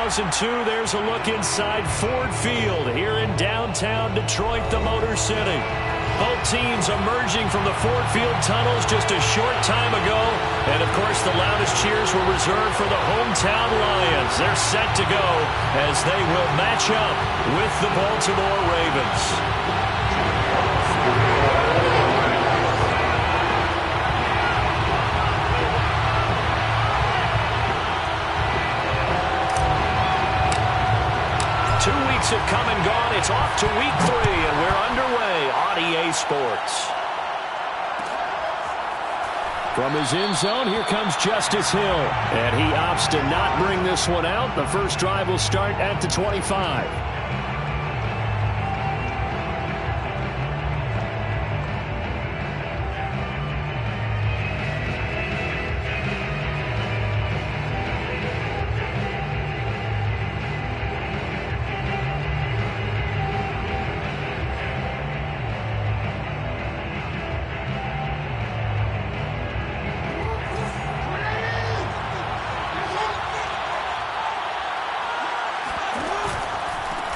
2002, there's a look inside Ford Field here in downtown Detroit, the Motor City. Both teams emerging from the Ford Field tunnels just a short time ago. And, of course, the loudest cheers were reserved for the hometown Lions. They're set to go as they will match up with the Baltimore Ravens. 2 weeks have come and gone. It's off to week 3, and we're underway on EA Sports. From his end zone, here comes Justice Hill. And he opts to not bring this one out. The first drive will start at the 25.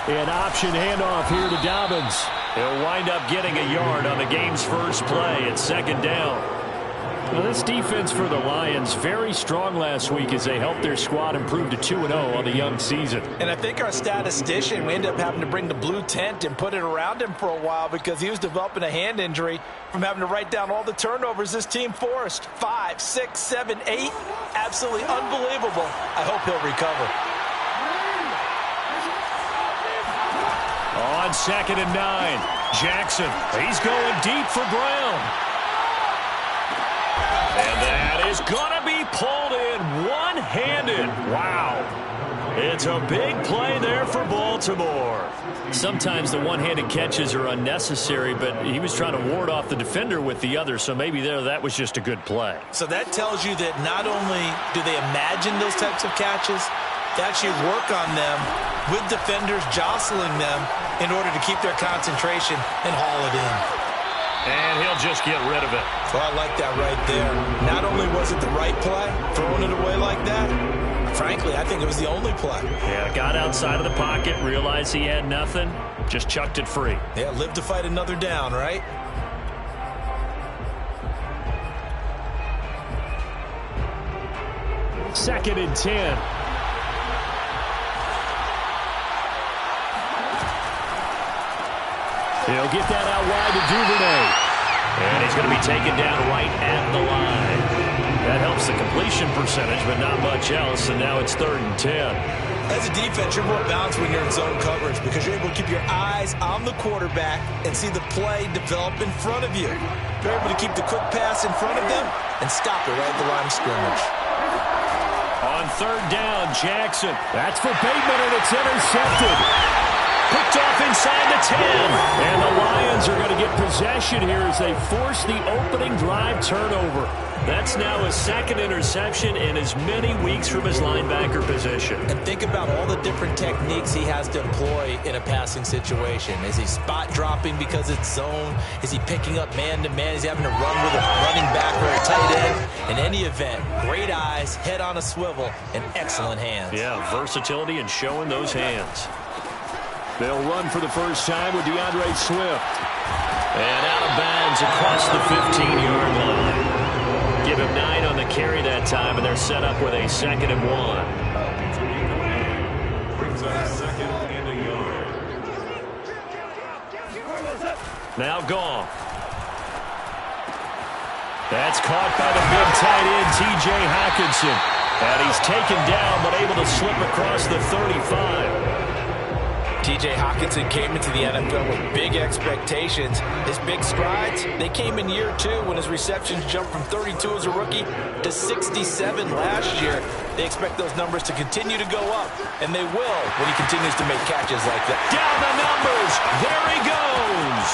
An option handoff here to Dobbins. He'll wind up getting a yard on the game's first play at second down. Well, this defense for the Lions, very strong last week as they helped their squad improve to 2-0 on the young season. And I think our statistician, we ended up having to bring the blue tent and put it around him for a while because he was developing a hand injury from having to write down all the turnovers this team forced. 5, 6, 7, 8. Absolutely unbelievable. I hope he'll recover. On 2nd and 9, Jackson, he's going deep for Brown. And that is going to be pulled in one-handed. Wow. It's a big play there for Baltimore. Sometimes the one-handed catches are unnecessary, but he was trying to ward off the defender with the other, so maybe that was just a good play. So that tells you that not only do they imagine those types of catches, they actually work on them with defenders jostling them in order to keep their concentration and haul it in. And he'll just get rid of it. Well, I like that right there. Not only was it the right play, throwing it away like that, frankly, I think it was the only play. Yeah, got outside of the pocket, realized he had nothing, just chucked it free. Yeah, live to fight another down, right? Second and 10. He'll get that out wide to Duvernay. And he's going to be taken down right at the line. That helps the completion percentage, but not much else, and now it's 3rd and 10. As a defense, you're more balanced when you're in zone coverage because you're able to keep your eyes on the quarterback and see the play develop in front of you. You're able to keep the quick pass in front of them and stop it right at the line of scrimmage. On 3rd down, Jackson. That's for Bateman, and it's intercepted. Picked off inside the 10. And the Lions are going to get possession here as they force the opening drive turnover. That's now his 2nd interception in as many weeks from his linebacker position. And think about all the different techniques he has to employ in a passing situation. Is he spot dropping because it's zone? Is he picking up man-to-man? Is he having to run with a running back or a tight end? In any event, great eyes, head on a swivel, and excellent hands. Yeah, versatility and showing those hands. They'll run for the first time with DeAndre Swift. And out of bounds across the 15-yard line. Give him 9 on the carry that time, and they're set up with a 2nd and 1. Brings up 2nd and a yard. Now Goff. That's caught by the big tight end, T.J. Hockenson. And he's taken down, but able to slip across the 35. T.J. Hockenson came into the NFL with big expectations. His big strides, they came in year 2 when his receptions jumped from 32 as a rookie to 67 last year. They expect those numbers to continue to go up, and they will when he continues to make catches like that. Down the numbers. There he goes.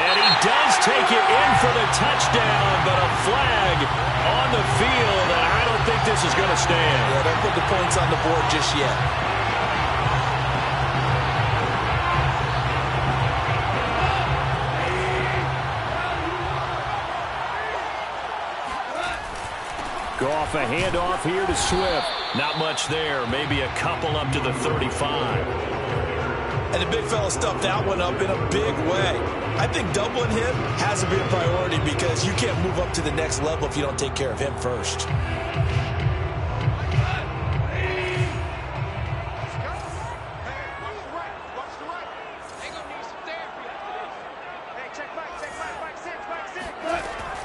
And he does take it in for the touchdown, but a flag on the field, and I don't think this is going to stand. Yeah, don't put the points on the board just yet. Goff a handoff here to Swift. Not much there. Maybe a couple up to the 35. And the big fella stuffed that one up in a big way. I think doubling him has to be a priority because you can't move up to the next level if you don't take care of him first.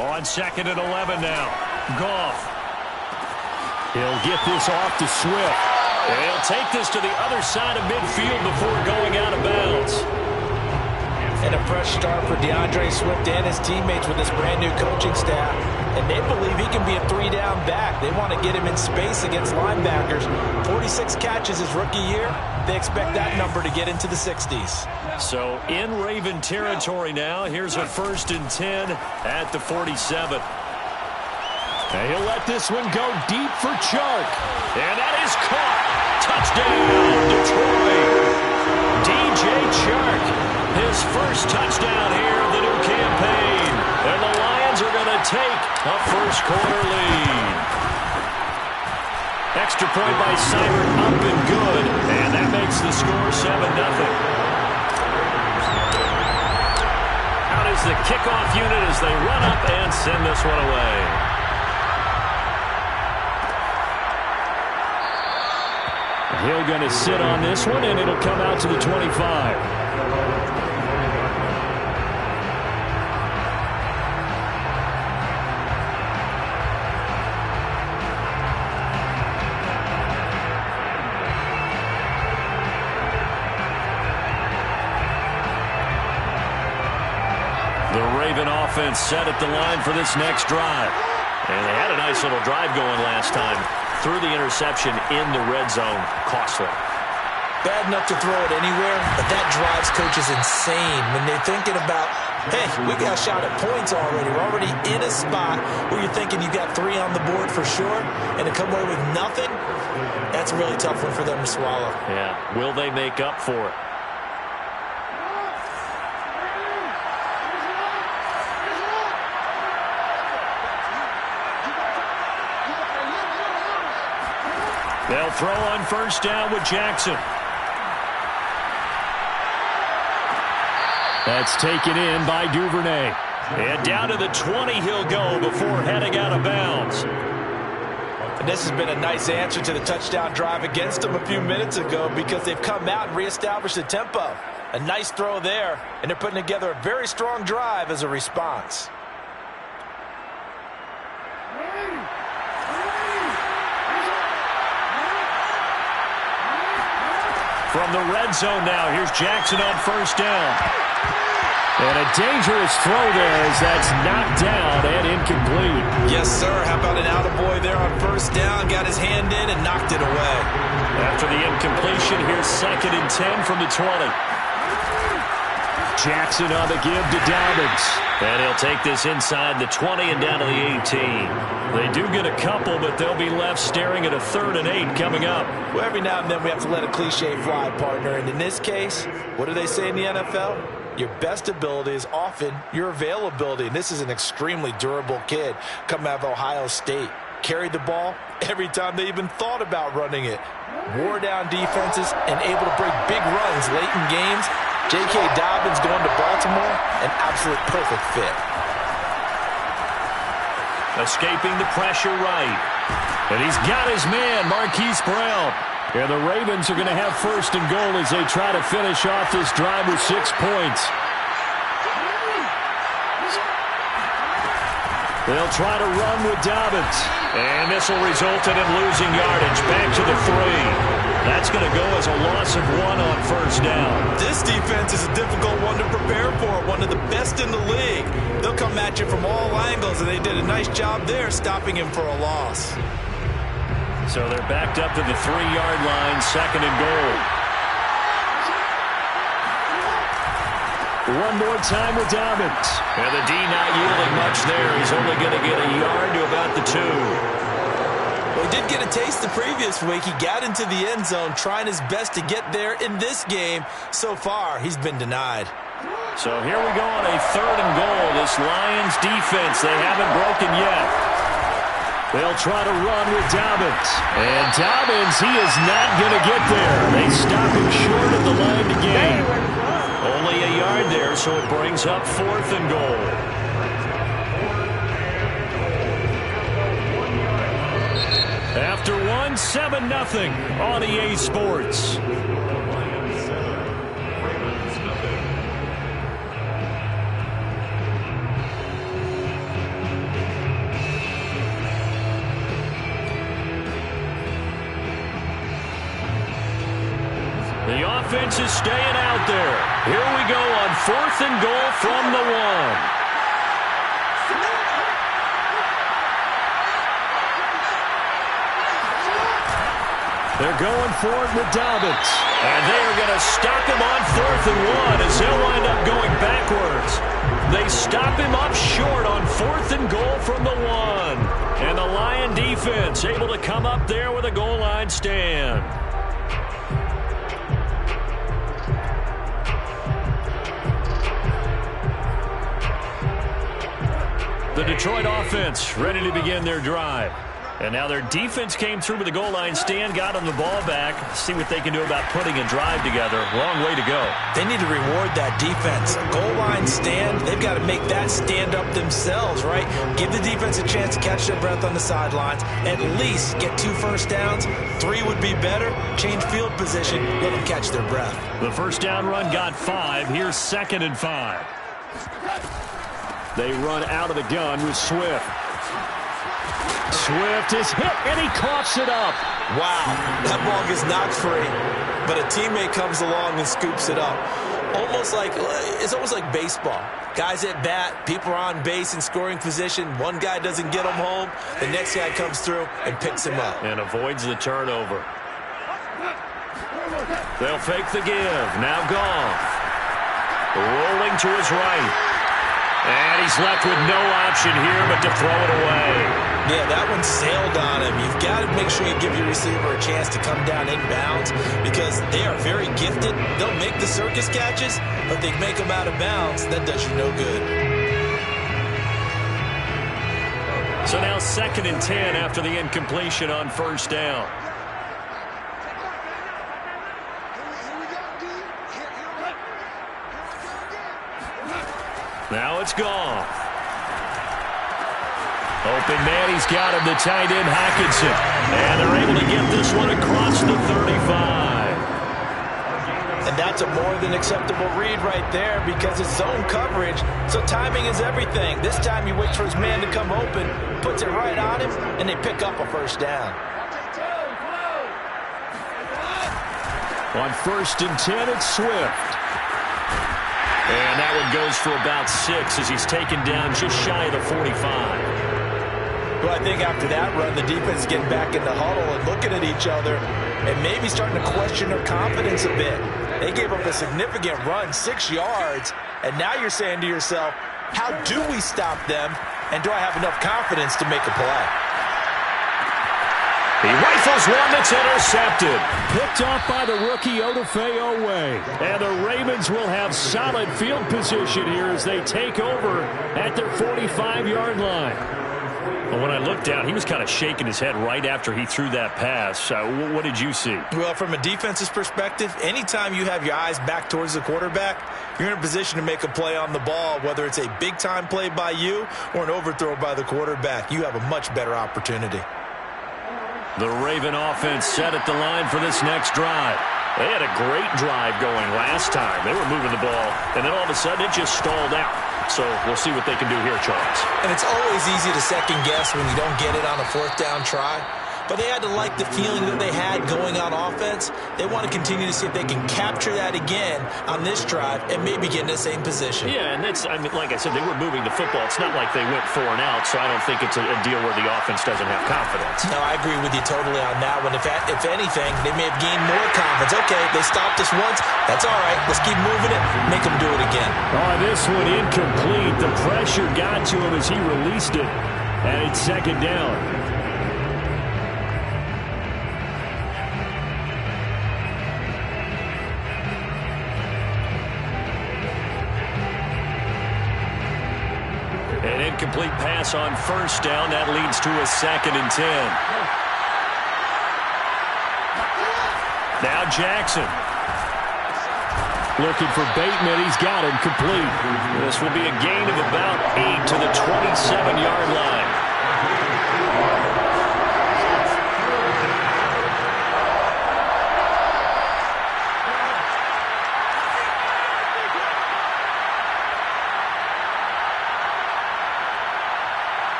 On 2nd and 11 now. Goff. He'll get this off to Swift. And he'll take this to the other side of midfield before going out of bounds. And a fresh start for DeAndre Swift and his teammates with this brand-new coaching staff. And they believe he can be a three-down back. They want to get him in space against linebackers. 46 catches his rookie year. They expect that number to get into the 60s. So in Raven territory now. Here's a 1st and 10 at the 47. And he'll let this one go deep for Chark. And that is caught. Touchdown, Detroit. DJ Chark, his first touchdown here of the new campaign. And the Lions are going to take a first-quarter lead. Extra point by Seibert, up and good. And that makes the score 7-0. Out is the kickoff unit as they run up and send this one away. He'll going to sit on this one, and it'll come out to the 25. The Raven offense set at the line for this next drive. And they had a nice little drive going last time. Threw the interception in the red zone. Costly. Bad enough to throw it anywhere, but that drives coaches insane when they're thinking about, hey, we got a shot at points already. We're already in a spot where you're thinking you got 3 on the board for sure, and to come away with nothing, that's a really tough one for them to swallow. Yeah. Will they make up for it? They'll throw on 1st down with Jackson. That's taken in by Duvernay. And down to the 20 he'll go before heading out of bounds. And this has been a nice answer to the touchdown drive against them a few minutes ago because they've come out and reestablished the tempo. A nice throw there, and they're putting together a very strong drive as a response. From the red zone now, here's Jackson on 1st down. And a dangerous throw there as that's knocked down and incomplete. Yes, sir. How about an attaboy there on 1st down? Got his hand in and knocked it away. After the incompletion, here's 2nd and 10 from the 20. Jackson on the give to Dobbins. And he'll take this inside the 20 and down to the 18. They do get a couple, but they'll be left staring at a 3rd and 8 coming up. Well, every now and then we have to let a cliche fly, partner. And in this case, what do they say in the NFL? Your best ability is often your availability. And this is an extremely durable kid coming out of Ohio State. Carried the ball every time they even thought about running it. Wore down defenses and able to break big runs late in games. J.K. Dobbins going to Baltimore, an absolute perfect fit. Escaping the pressure right. And he's got his man, Marquise Brown. And the Ravens are going to have 1st and goal as they try to finish off this drive with 6 points. They'll try to run with Dobbins. And this will result in him losing yardage back to the 3. That's going to go as a loss of 1 on 1st down. This defense is a difficult one to prepare for, one of the best in the league. They'll come at you from all angles, and they did a nice job there stopping him for a loss. So they're backed up to the 3-yard line, 2nd and goal. One more time with Dobbins. And the D not yielding much there. He's only going to get a yard to about the 2. Well, he did get a taste the previous week. He got into the end zone, trying his best to get there in this game. So far, he's been denied. So here we go on a 3rd and goal. This Lions defense, they haven't broken yet. They'll try to run with Dobbins. And Dobbins, he is not going to get there. They stop him short of the line to gain. Only a yard there, so it brings up 4th and goal. After 7-0 on EA Sports. The offense is staying out there. Here we go on 4th and goal from the 1. They're going for it with Dobbins. And they are going to stop him on 4th and 1 as they'll wind up going backwards. They stop him up short on 4th and goal from the 1. And the Lion defense able to come up there with a goal line stand. The Detroit offense ready to begin their drive. And now their defense came through with the goal line stand, got them the ball back. See what they can do about putting a drive together. Long way to go. They need to reward that defense. Goal line stand, they've got to make that stand up themselves, right? Give the defense a chance to catch their breath on the sidelines. At least get 2 first downs. 3 would be better. Change field position. Let them catch their breath. The first down run got 5. Here's 2nd and 5. They run out of the gun with Swift. Swift is hit, and he coughs it up. Wow, that ball gets knocked free, but a teammate comes along and scoops it up. It's almost like baseball. Guys at bat, people are on base in scoring position. One guy doesn't get him home. The next guy comes through and picks him up. And avoids the turnover. They'll fake the give. Now Goff. Rolling to his right. And he's left with no option here but to throw it away. Yeah, that one sailed on him. You've got to make sure you give your receiver a chance to come down inbounds because they are very gifted. They'll make the circus catches, but they make them out of bounds. That does you no good. So now 2nd and 10 after the incompletion on 1st down. Now it's Goff. Open man, he's got him, the tight end Hockenson. And they're able to get this one across the 35. And that's a more than acceptable read right there because it's zone coverage, so timing is everything. This time he waits for his man to come open, puts it right on him, and they pick up a first down. On 1st and 10, it's Swift. And that one goes for about 6 as he's taken down just shy of the 45. Well, I think after that run, the defense is getting back in the huddle and looking at each other and maybe starting to question their confidence a bit. They gave up a significant run, 6 yards, and now you're saying to yourself, how do we stop them, and do I have enough confidence to make a play? He rifles one that's intercepted. Picked off by the rookie Odafe Owe. And the Ravens will have solid field position here as they take over at their 45-yard line. Well, when I looked down, he was kind of shaking his head right after he threw that pass. What did you see? Well, from a defense's perspective, anytime you have your eyes back towards the quarterback, you're in a position to make a play on the ball, whether it's a big-time play by you or an overthrow by the quarterback. You have a much better opportunity. The Raven offense set at the line for this next drive. They had a great drive going last time. They were moving the ball, and then all of a sudden it just stalled out. So we'll see what they can do here, Charles. And it's always easy to second-guess when you don't get it on a 4th down try. But they had to like the feeling that they had going on offense. They want to continue to see if they can capture that again on this drive and maybe get in the same position. Yeah, and like I said, they were moving the football. It's not like they went 4 and out, so I don't think it's a deal where the offense doesn't have confidence. No, I agree with you totally on that one. If anything, they may have gained more confidence. Okay, they stopped us once. That's all right. Let's keep moving it. Make them do it again. Oh, this one incomplete. The pressure got to him as he released it. And it's 2nd down. incomplete pass on first down. That leads to a 2nd and 10. Now Jackson. Looking for Bateman. He's got him complete. This will be a gain of about 8 to the 27-yard line.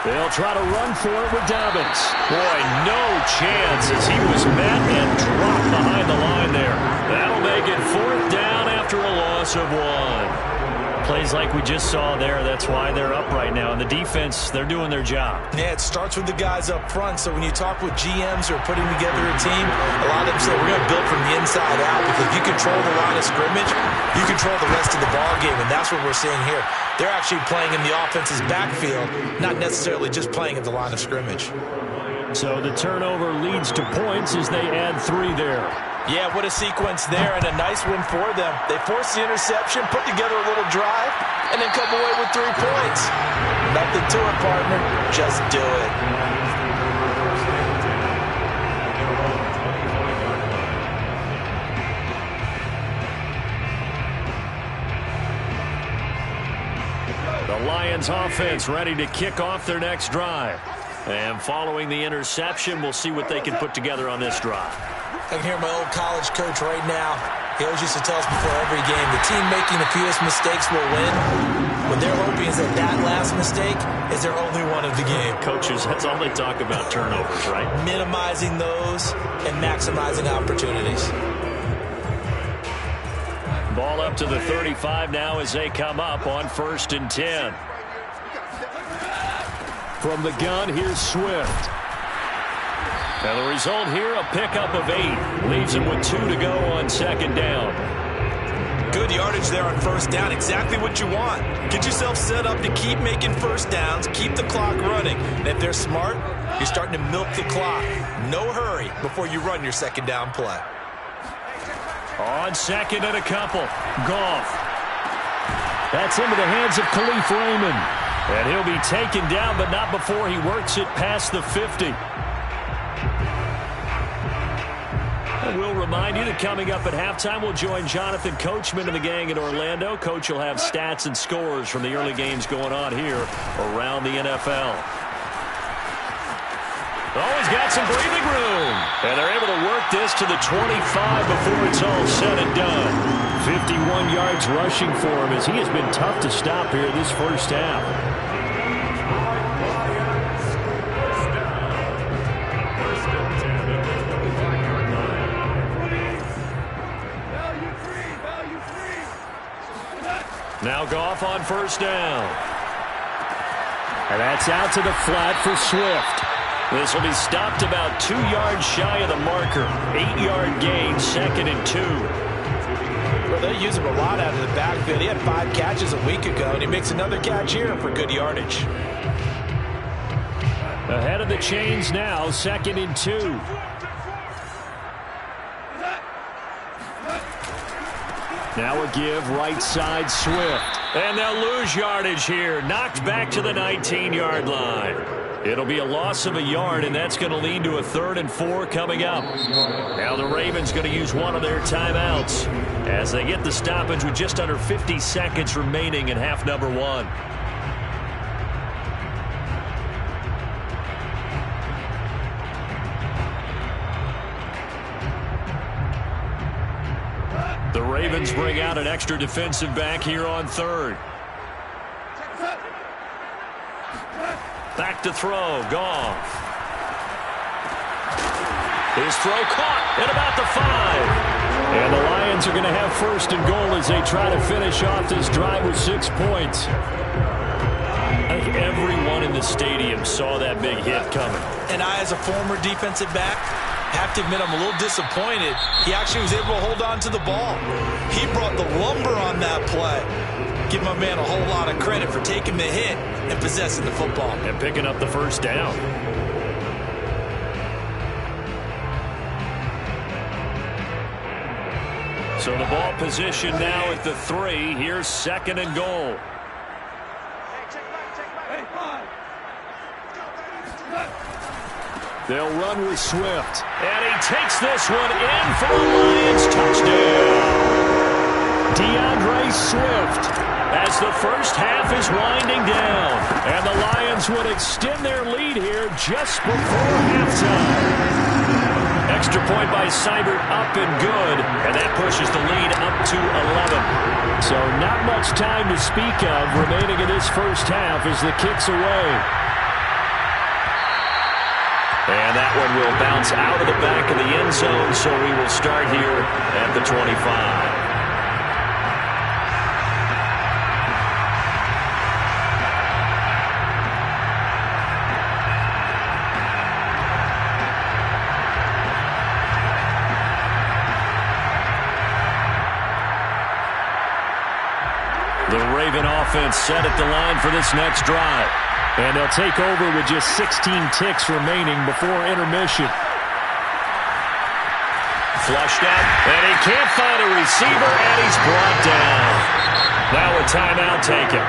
They'll try to run for it with Dobbins. Boy, no chance as he was met and dropped behind the line there. That'll make it 4th down after a loss of 1. Plays like we just saw there, that's why they're up right now. And the defense, they're doing their job. Yeah, it starts with the guys up front. So when you talk with GMs who are putting together a team, a lot of them say we're going to build from the inside out, because if you control the line of scrimmage, you control the rest of the ball game, and that's what we're seeing here. They're actually playing in the offense's backfield, not necessarily just playing at the line of scrimmage. So the turnover leads to points as they add 3 there. Yeah, what a sequence there, and a nice win for them. They forced the interception, put together a little drive, and then come away with 3 points. Nothing to it, partner. Just do it. The Lions offense ready to kick off their next drive. And following the interception, we'll see what they can put together on this drive. I can hear my old college coach right now. He always used to tell us before every game, the team making the fewest mistakes will win. What they're hoping is that that last mistake is their only one of the game. Coaches, that's all they talk about, turnovers, right? Minimizing those and maximizing opportunities. Ball up to the 35 now as they come up on 1st and 10. From the gun, here's Swift. And the result here, a pickup of 8. Leaves him with 2 to go on 2nd down. Good yardage there on 1st down. Exactly what you want. Get yourself set up to keep making 1st downs, keep the clock running. And if they're smart, you're starting to milk the clock. No hurry before you run your 2nd down play. On 2nd and a couple. Goff. That's into the hands of Khalif Raymond. And he'll be taken down, but not before he works it past the 50. We'll remind you that coming up at halftime, we'll join Jonathan Coachman and the gang in Orlando. Coach will have stats and scores from the early games going on here around the NFL. Oh, he's got some breathing room. And they're able to work this to the 25 before it's all said and done. 51 yards rushing for him as he has been tough to stop here this first half. Now Goff on 1st down. And that's out to the flat for Swift. This will be stopped about 2 yards shy of the marker. 8-yard gain, 2nd and 2. Well, they use him a lot out of the backfield. He had 5 catches a week ago, and he makes another catch here for good yardage. Ahead of the chains now, 2nd and 2. Now a give, right side, Swift. And they'll lose yardage here. Knocked back to the 19-yard line. It'll be a loss of a yard, and that's going to lead to a 3rd and 4 coming up. Now the Ravens going to use one of their timeouts as they get the stoppage with just under 50 seconds remaining in half number 1. The Ravens bring out an extra defensive back here on 3rd. Back to throw. Goff. His throw caught at about the 5. And the Lions are going to have 1st and goal as they try to finish off this drive with 6 points. I think everyone in the stadium saw that big hit coming. And I, as a former defensive back, have to admit I'm a little disappointed. He actually was able to hold on to the ball. He brought the lumber on that play. Give my man a whole lot of credit for taking the hit and possessing the football. And picking up the 1st down. So the ball position now at the 3. Here's 2nd and goal. They'll run with Swift. And he takes this one in for a Lions touchdown. DeAndre Swift as the first half is winding down. And the Lions would extend their lead here just before halftime. Extra point by Seibert up and good. And that pushes the lead up to 11. So not much time to speak of remaining in this first half as the kick's away. And that one will bounce out of the back of the end zone, so we will start here at the 25. The Raven offense set at the line for this next drive. And they'll take over with just 16 ticks remaining before intermission. Flushed out, and he can't find a receiver, and he's brought down. Now a timeout taken.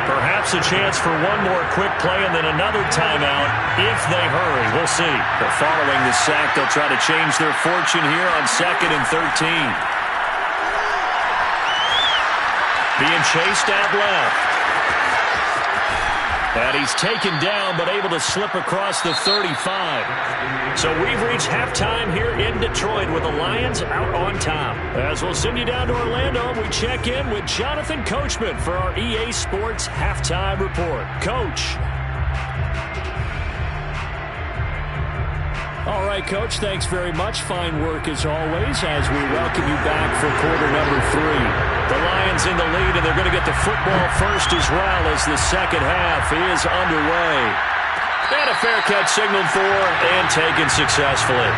Perhaps a chance for one more quick play and then another timeout if they hurry. We'll see. But following the sack, they'll try to change their fortune here on 2nd and 13. Being chased out left. And he's taken down, but able to slip across the 35. So we've reached halftime here in Detroit with the Lions out on top. As we'll send you down to Orlando, we check in with Jonathan Coachman for our EA Sports Halftime Report. Coach. All right, Coach, thanks very much. Fine work as always as we welcome you back for quarter number 3. The Lions in the lead, and they're going to get the football first as well as the second half is underway. And a fair catch signaled for and taken successfully.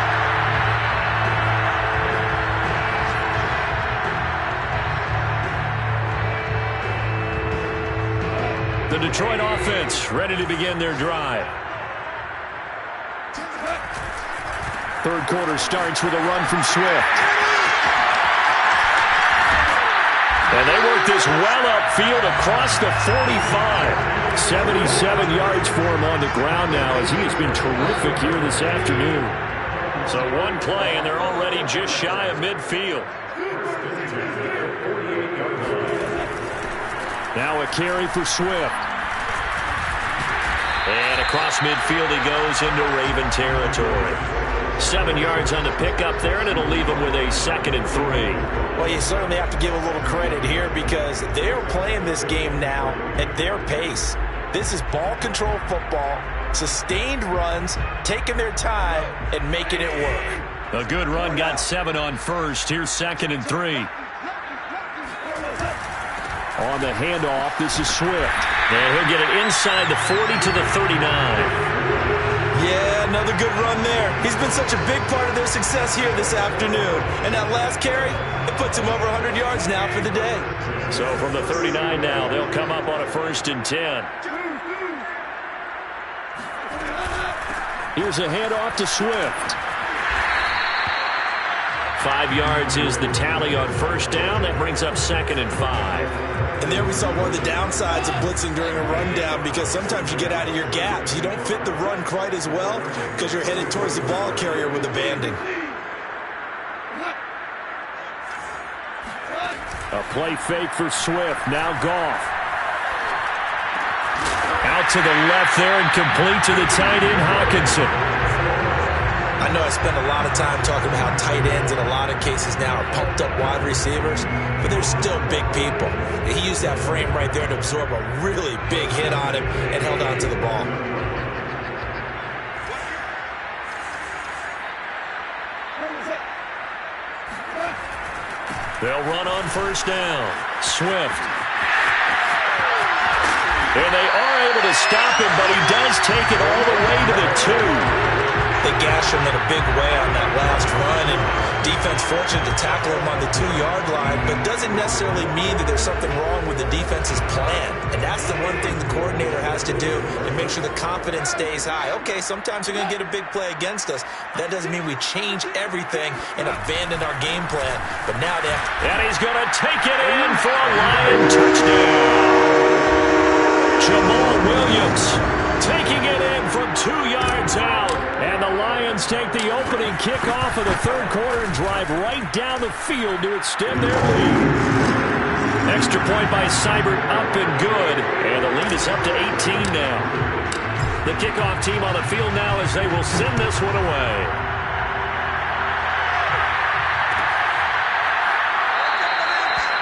The Detroit offense ready to begin their drive. Third quarter starts with a run from Swift. And they work this well upfield across the 45. 77 yards for him on the ground now as he has been terrific here this afternoon. So one play and they're already just shy of midfield. Now a carry for Swift. And across midfield he goes into Raven territory. 7 yards on the pickup there, and it'll leave them with a 2nd and 3. Well, you certainly have to give a little credit here because they're playing this game now at their pace. This is ball control football, sustained runs, taking their time, and making it work. A good run got 7 on first. Here's 2nd and 3. On the handoff, this is Swift. And he'll get it inside the 40 to the 39. Yeah, another good run there. He's been such a big part of their success here this afternoon. And that last carry, it puts him over 100 yards now for the day. So from the 39 now, they'll come up on a 1st and 10. Here's a handoff to Swift. 5 yards is the tally on first down. That brings up 2nd and 5. And there we saw one of the downsides of blitzing during a rundown because sometimes you get out of your gaps. You don't fit the run quite as well because you're headed towards the ball carrier with abandon. A play fake for Swift. Now Goff. Out to the left there and complete to the tight end, Hawkinson. I know I spend a lot of time talking about how tight ends in a lot of cases now are pumped up wide receivers, but they're still big people. And he used that frame right there to absorb a really big hit on him and held on to the ball. They'll run on first down. Swift. And they are able to stop him, but he does take it all the way to the 2. They gashed him in a big way on that last run, and defense fortunate to tackle him on the 2-yard line, but doesn't necessarily mean that there's something wrong with the defense's plan. And that's the one thing the coordinator has to do to make sure the confidence stays high. Okay, sometimes we're going to get a big play against us. That doesn't mean we change everything and abandon our game plan. But now they have to... And he's going to take it in for a Lion touchdown. Jamal Williams taking it in from 2 yards out. And the Lions take the opening kickoff of the third quarter and drive right down the field to extend their lead. Extra point by Seibert, up and good. And the lead is up to 18 now. The kickoff team on the field now as they will send this one away.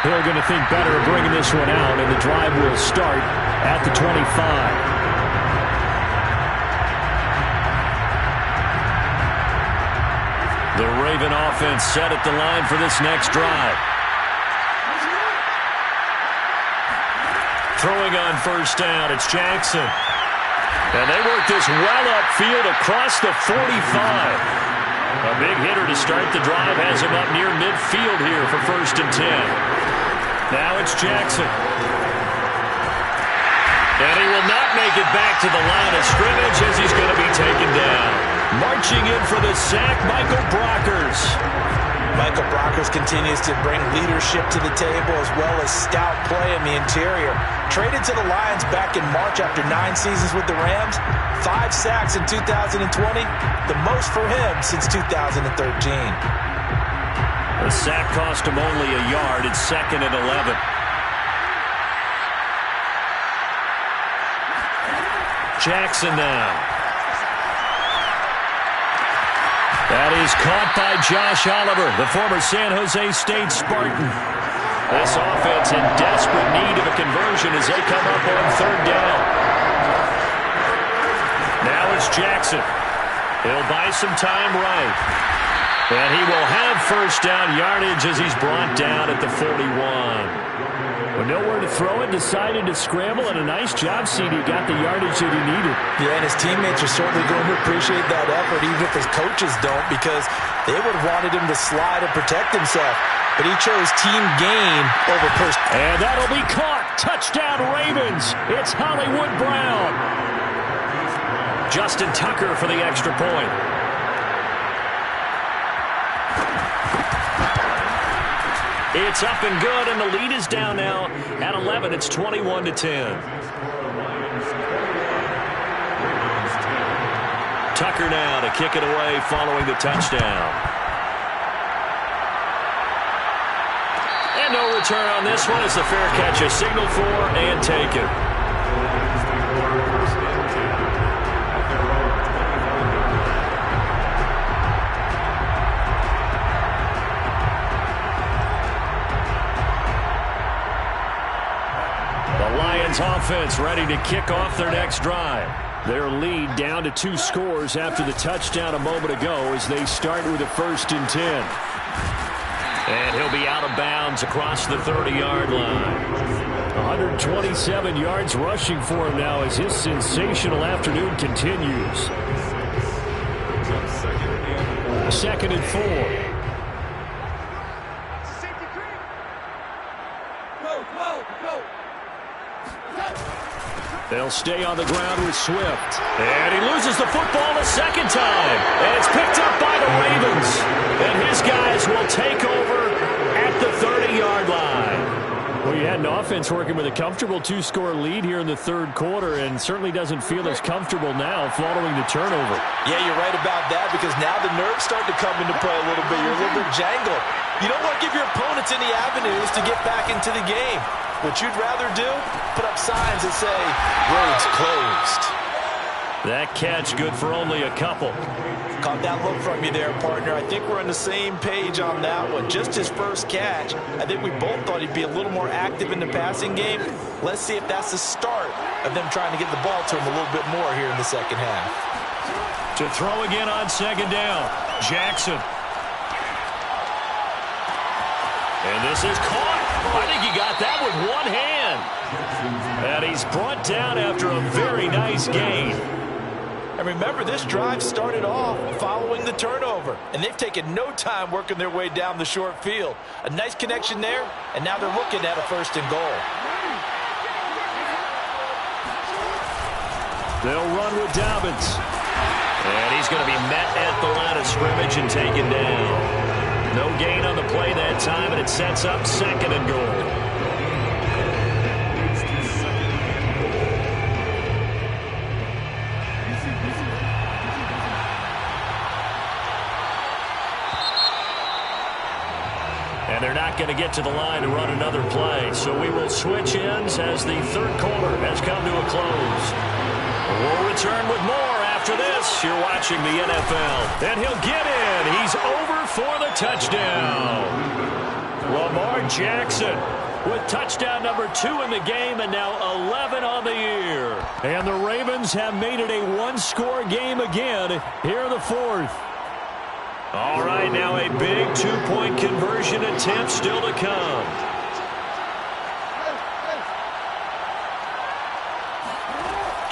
They're going to think better of bringing this one out, and the drive will start at the 25. The Raven offense set at the line for this next drive. Throwing on first down, it's Jackson. And they work this well upfield across the 45. A big hitter to start the drive has him up near midfield here for 1st and 10. Now it's Jackson. And he will not make it back to the line of scrimmage as he's going to be taken down. Marching in for the sack, Michael Brockers. Michael Brockers continues to bring leadership to the table as well as stout play in the interior. Traded to the Lions back in March after 9 seasons with the Rams. 5 sacks in 2020, the most for him since 2013. The sack cost him only a yard. It's 2nd and 11. Jackson now. That is caught by Josh Oliver, the former San Jose State Spartan. This offense in desperate need of a conversion as they come up on 3rd down. Now it's Jackson. He'll buy some time right. And he will have 1st down yardage as he's brought down at the 41. With nowhere to throw it, decided to scramble, and a nice job, CD. Got the yardage that he needed. Yeah, and his teammates are certainly going to appreciate that effort, even if his coaches don't, because they would have wanted him to slide and protect himself. But he chose team gain over personal. And that'll be caught. Touchdown, Ravens. It's Hollywood Brown. Justin Tucker for the extra point. It's up and good, and the lead is down now at 11. It's 21-10. Tucker now to kick it away following the touchdown. And no return on this one as the fair catch is signaled for and taken. Offense ready to kick off their next drive. Their lead down to 2 scores after the touchdown a moment ago as they start with a 1st and 10. And he'll be out of bounds across the 30-yard line. 127 yards rushing for him now as his sensational afternoon continues. 2nd and 4. They'll stay on the ground with Swift. And he loses the football a 2nd time. And it's picked up by the Ravens. And his guys will take over at the 30-yard line. Well, you had an offense working with a comfortable 2-score lead here in the 3rd quarter and certainly doesn't feel as comfortable now following the turnover. Yeah, you're right about that because now the nerves start to come into play a little bit. You're a little bit jangled. You don't want to give your opponents any avenues to get back into the game. What you'd rather do, put up signs that say, roads closed. That catch good for only a couple. Caught that look from you there, partner. I think we're on the same page on that one. Just his first catch. I think we both thought he'd be a little more active in the passing game. Let's see if that's the start of them trying to get the ball to him a little bit more here in the 2nd half. To throw again on 2nd down, Jackson. And this is caught. I think he got that with one hand. And he's brought down after a very nice gain. And remember, this drive started off following the turnover, and they've taken no time working their way down the short field. A nice connection there, and now they're looking at a 1st and goal. They'll run with Dobbins. And he's going to be met at the line of scrimmage and taken down. No gain on the play that time, and it sets up 2nd and goal. And they're not going to get to the line to run another play. So we will switch ends as the 3rd quarter has come to a close. We'll return with more after this. You're watching the NFL. And he'll get in. He's over for the touchdown. Lamar Jackson with touchdown number 2 in the game and now 11 on the year. And the Ravens have made it a 1-score game again here in the 4th. All right, now a big 2-point conversion attempt still to come.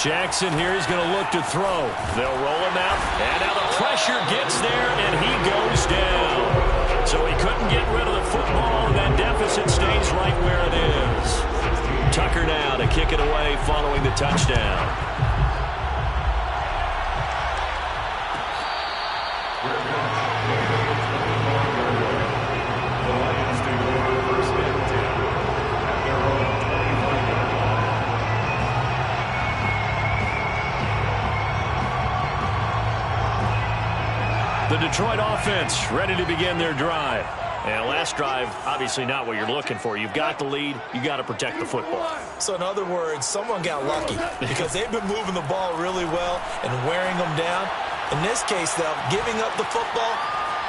Jackson here is going to look to throw. They'll roll him out, and now the pressure gets there, and he goes down. So he couldn't get rid of the football, and that deficit stays right where it is. Tucker now to kick it away following the touchdown. The Detroit offense ready to begin their drive. And last drive, obviously not what you're looking for. You've got the lead. You got to protect the football. So in other words, someone got lucky because they've been moving the ball really well and wearing them down. In this case, though, giving up the football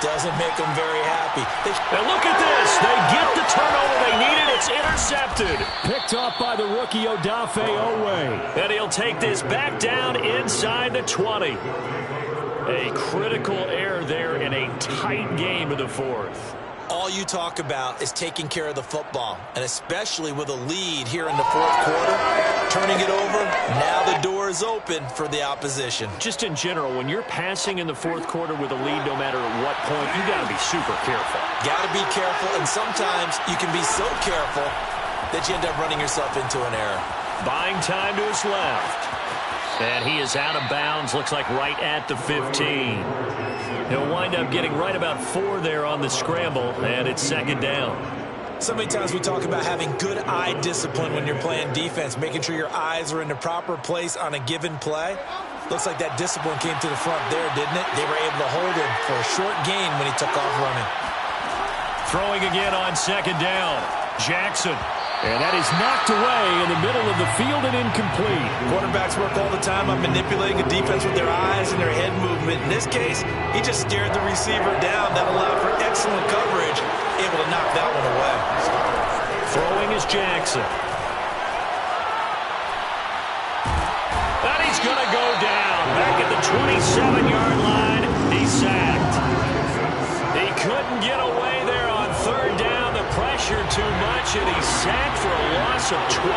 doesn't make them very happy. And look at this. They get the turnover they needed. It's intercepted. Picked off by the rookie Odafe Owe. And he'll take this back down inside the 20. A critical error there in a tight game of the 4th. All you talk about is taking care of the football, and especially with a lead here in the 4th quarter, turning it over, now the door is open for the opposition. Just in general, when you're passing in the 4th quarter with a lead, no matter at what point, you got to be super careful. Got to be careful, and sometimes you can be so careful that you end up running yourself into an error. Buying time to his left. And he is out of bounds, looks like right at the 15. He'll wind up getting right about 4 there on the scramble, and it's 2nd down. So many times we talk about having good eye discipline when you're playing defense, making sure your eyes are in the proper place on a given play. Looks like that discipline came to the front there, didn't it? They were able to hold him for a short gain when he took off running. Throwing again on 2nd down. Jackson. And that is knocked away in the middle of the field and incomplete. Quarterbacks work all the time on manipulating a defense with their eyes and their head movement. In this case, he just stared the receiver down. That allowed for excellent coverage, able to knock that one away. Throwing is Jackson. And he's going to go down. Back at the 27-yard line, he's sacked. He couldn't get away there on 3rd down. The pressure too much, and he's sacked for a loss of 12.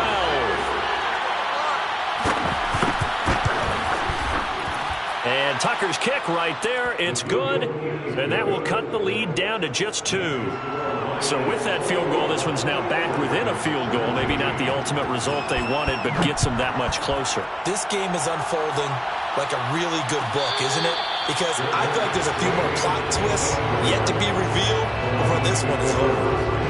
And Tucker's kick right there. It's good, and that will cut the lead down to just 2. So with that field goal, this one's now back within a field goal. Maybe not the ultimate result they wanted, but gets them that much closer. This game is unfolding like a really good book, isn't it? Because I feel like there's a few more plot twists yet to be revealed before this one is over.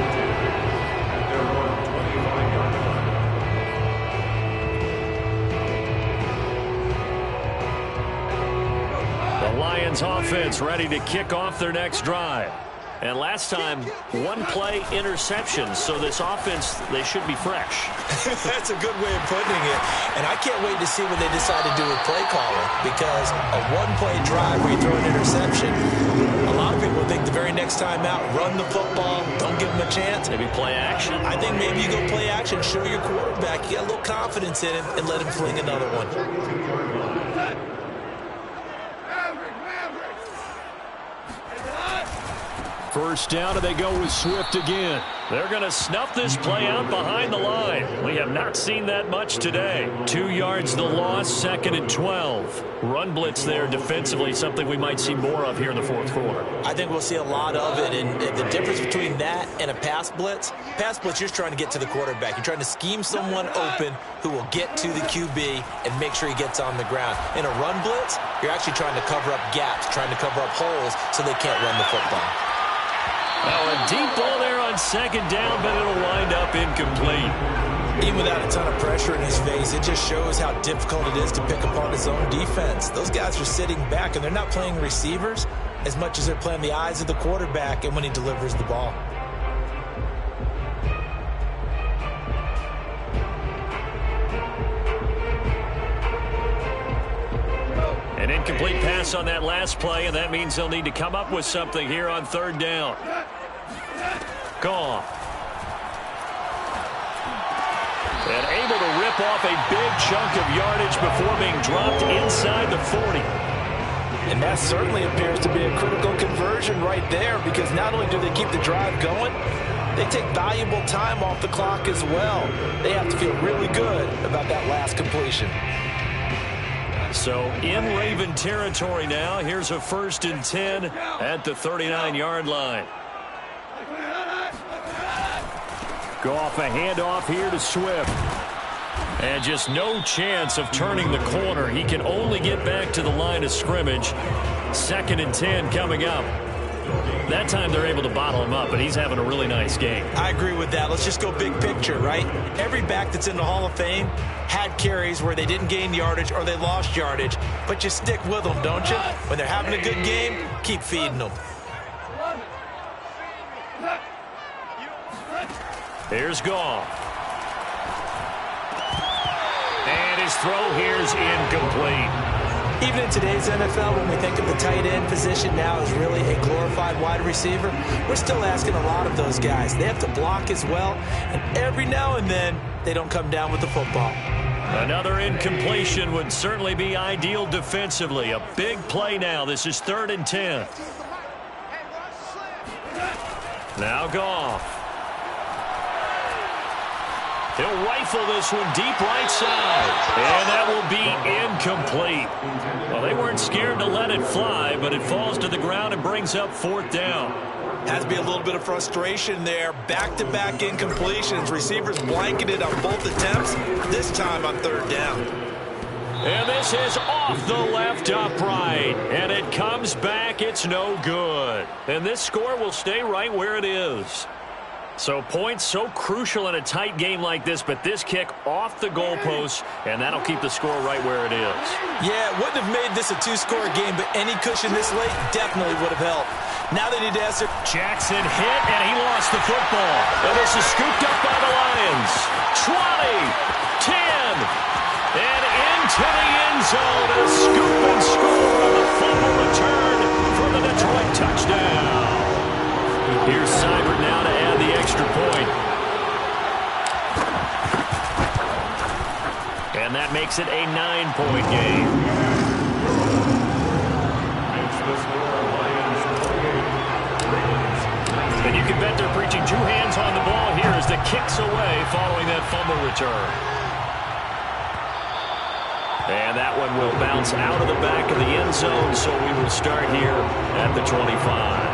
The Lions offense ready to kick off their next drive. And last time, 1-play interception. So this offense, they should be fresh. That's a good way of putting it. And I can't wait to see what they decide to do with play calling. Because a 1-play drive where you throw an interception, a lot of people think the very next time out, run the football, don't give them a chance. Maybe play action. I think maybe you go play action, show your quarterback. You got a little confidence in him, and let him fling another one. First down, and they go with Swift again. They're going to snuff this play out behind the line. We have not seen that much today. 2 yards the loss, 2nd and 12. Run blitz there defensively, something we might see more of here in the fourth quarter. I think we'll see a lot of it, and the difference between that and a pass blitz, you're just trying to get to the quarterback. You're trying to scheme someone open who will get to the QB and make sure he gets on the ground. In a run blitz, you're actually trying to cover up gaps, trying to cover up holes so they can't run the football. Well, a deep ball there on 2nd down, but it'll wind up incomplete. Even without a ton of pressure in his face, it just shows how difficult it is to pick apart his own defense. Those guys are sitting back, and they're not playing receivers as much as they're playing the eyes of the quarterback and when he delivers the ball. An incomplete pass on that last play, and that means they'll need to come up with something here on 3rd down. Goff. And able to rip off a big chunk of yardage before being dropped inside the 40. And that certainly appears to be a critical conversion right there, because not only do they keep the drive going, they take valuable time off the clock as well. They have to feel really good about that last completion. So in Raven territory now. Here's a 1st and 10 at the 39-yard line. Goff, a handoff here to Swift. And just no chance of turning the corner. He can only get back to the line of scrimmage. 2nd and 10 coming up. That time they're able to bottle him up, but he's having a really nice game. I agree with that. Let's just go big picture, right? Every back that's in the Hall of Fame had carries where they didn't gain yardage or they lost yardage, but you stick with them, don't you? When they're having a good game, keep feeding them. Here's Goff. And his throw here's incomplete. Even in today's NFL, when we think of the tight end position now as really a glorified wide receiver, we're still asking a lot of those guys. They have to block as well, and every now and then, they don't come down with the football. Another incompletion would certainly be ideal defensively. A big play now. This is 3rd and 10. Now Goff. He'll rifle this one deep right side. And that will be incomplete. Well, they weren't scared to let it fly, but it falls to the ground and brings up 4th down. Has to be a little bit of frustration there. Back-to-back incompletions. Receivers blanketed on both attempts, this time on 3rd down. And this is off the left upright. And it comes back. It's no good. And this score will stay right where it is. So points so crucial in a tight game like this, but this kick off the goalpost, and that'll keep the score right where it is. Yeah, it wouldn't have made this a 2-score game, but any cushion this late definitely would have helped. Now they need to answer. Jackson hit, and he lost the football. And this is scooped up by the Lions. 20, 10, and into the end zone. A scoop and score on the fumble return for the Detroit touchdown. Here's Seibert now to add the extra point. And that makes it a 9-point game. And you can bet they're preaching 2 hands on the ball here as the kick's away following that fumble return. And that one will bounce out of the back of the end zone, so we will start here at the 25.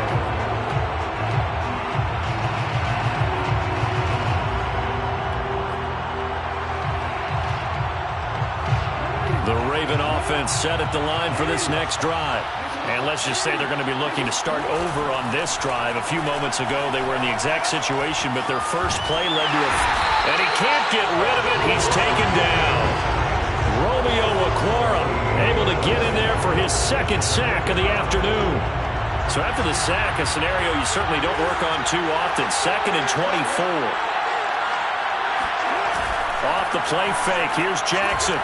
The Raven offense set at the line for this next drive. And let's just say they're going to be looking to start over on this drive. A few moments ago, they were in the exact situation, but their first play led to a... And he can't get rid of it. He's taken down. Romeo Okwara able to get in there for his 2nd sack of the afternoon. So after the sack, a scenario you certainly don't work on too often. 2nd and 24. Off the play fake. Here's Jackson.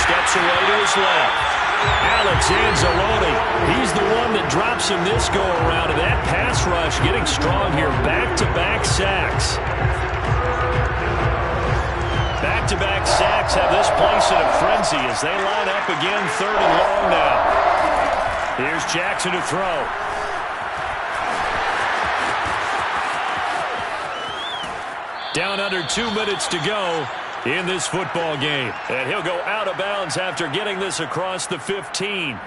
Steps away to his left. Alex Anzalone, he's the one that drops him this go-around. And that pass rush getting strong here. Back-to-back sacks. Back-to-back sacks have this place in a frenzy as they line up again 3rd and long now. Here's Jackson to throw. Down under 2 minutes to go in this football game. And he'll go out of bounds after getting this across the 15.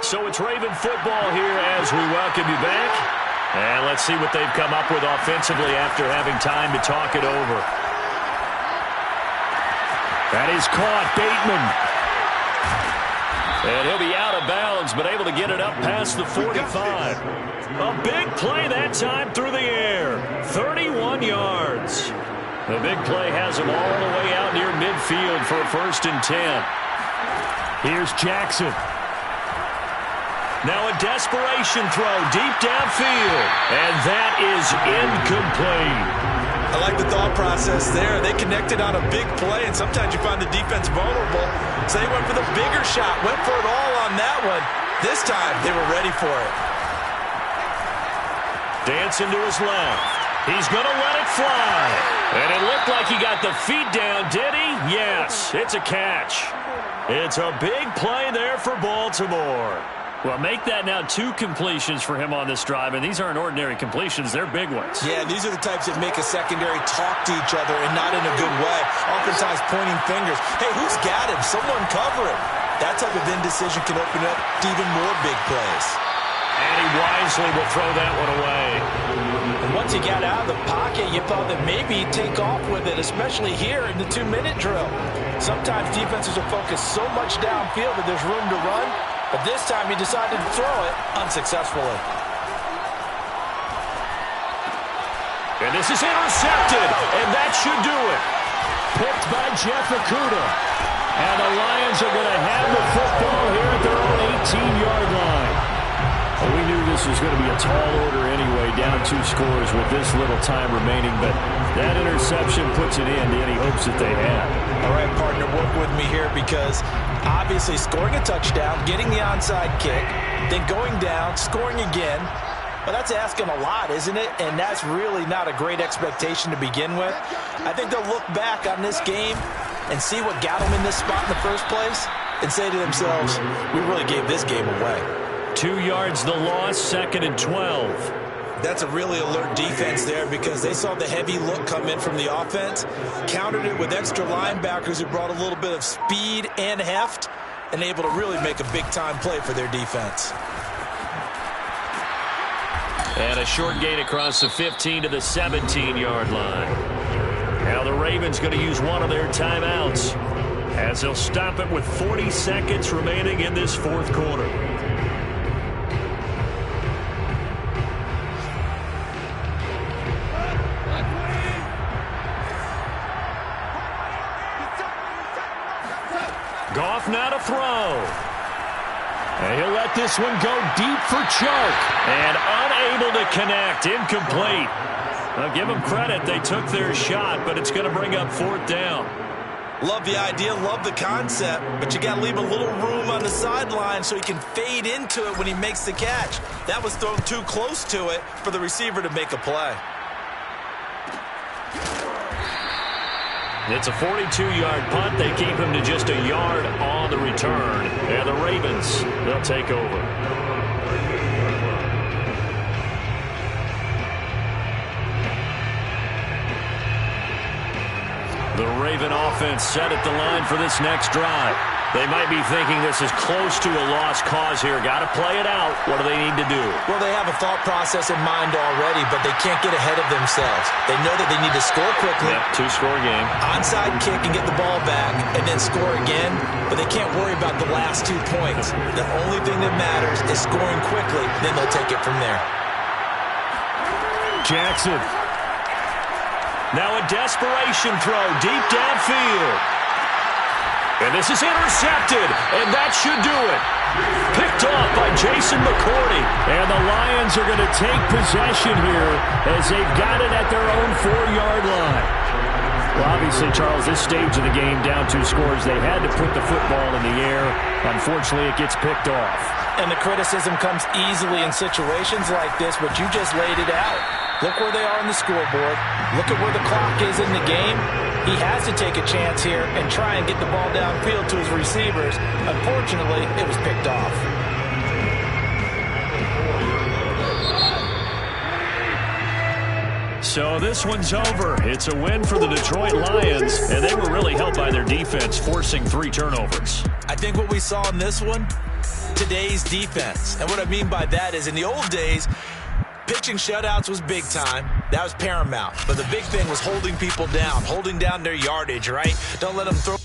So it's Raven football here as we welcome you back. And let's see what they've come up with offensively after having time to talk it over. That is caught, Bateman. And he'll be out of bounds, but able to get it up past the 45. A big play that time through the air. 31 yards. The big play has him all the way out near midfield for a 1st and 10. Here's Jackson. Now a desperation throw deep downfield. And that is incomplete. I like the thought process there. They connected on a big play, and sometimes you find the defense vulnerable. So they went for the bigger shot, went for it all on that one. This time, they were ready for it. Dancing to his left. He's going to let it fly. And it looked like he got the feet down, did he? Yes, it's a catch. It's a big play there for Baltimore. Well, make that now 2 completions for him on this drive, and these aren't ordinary completions. They're big ones. Yeah, these are the types that make a secondary talk to each other and not in a good way. Oftentimes pointing fingers. Hey, who's got him? Someone cover him. That type of indecision can open up to even more big plays. And he wisely will throw that one away. And once he got out of the pocket, you thought that maybe he'd take off with it, especially here in the 2-minute drill. Sometimes defenses are focused so much downfield that there's room to run. But this time he decided to throw it unsuccessfully. And this is intercepted, and that should do it. Picked by Jeff Okudah. And the Lions are going to have the football here at their own 18-yard line. Well, we knew this was going to be a tall order anyway, down 2 scores with this little time remaining. But that interception puts it in to any hopes that they had. All right, partner, work with me here because obviously scoring a touchdown, getting the onside kick, then going down, scoring again. Well, that's asking a lot, isn't it? And that's really not a great expectation to begin with. I think they'll look back on this game and see what got them in this spot in the first place and say to themselves, we really gave this game away. 2 yards the loss, 2nd and 12. That's a really alert defense there because they saw the heavy look come in from the offense, countered it with extra linebackers who brought a little bit of speed and heft, and able to really make a big-time play for their defense. And a short gain across the 15 to the 17-yard line. Now the Ravens going to use one of their timeouts as they'll stop it with 40 seconds remaining in this 4th quarter. Goff now to throw. And he'll let this one go deep for choke. And unable to connect. Incomplete. Now give them credit. They took their shot, but it's going to bring up 4th down. Love the idea, love the concept, but you got to leave a little room on the sideline so he can fade into it when he makes the catch. That was thrown too close to it for the receiver to make a play. It's a 42-yard punt. They keep him to just a yard on the return. And the Ravens, they'll take over. The Raven offense set at the line for this next drive. They might be thinking this is close to a lost cause here. Got to play it out. What do they need to do? Well, they have a thought process in mind already, but they can't get ahead of themselves. They know that they need to score quickly. Yep, 2-score game. Onside kick and get the ball back and then score again, but they can't worry about the last 2 points. The only thing that matters is scoring quickly, then they'll take it from there. Jackson. Now a desperation throw deep downfield. And this is intercepted, and that should do it. Picked off by Jason McCourty. And the Lions are going to take possession here as they've got it at their own 4-yard line. Well, obviously, Charles, this stage of the game, down 2 scores, they had to put the football in the air. Unfortunately, it gets picked off. And the criticism comes easily in situations like this, but you just laid it out. Look where they are on the scoreboard. Look at where the clock is in the game. He has to take a chance here and try and get the ball downfield to his receivers. Unfortunately, it was picked off. So this one's over. It's a win for the Detroit Lions, and they were really helped by their defense, forcing 3 turnovers. I think what we saw in this one, today's defense. And what I mean by that is in the old days, pitching shutouts was big time. That was paramount. But the big thing was holding people down, holding down their yardage, right? Don't let them throw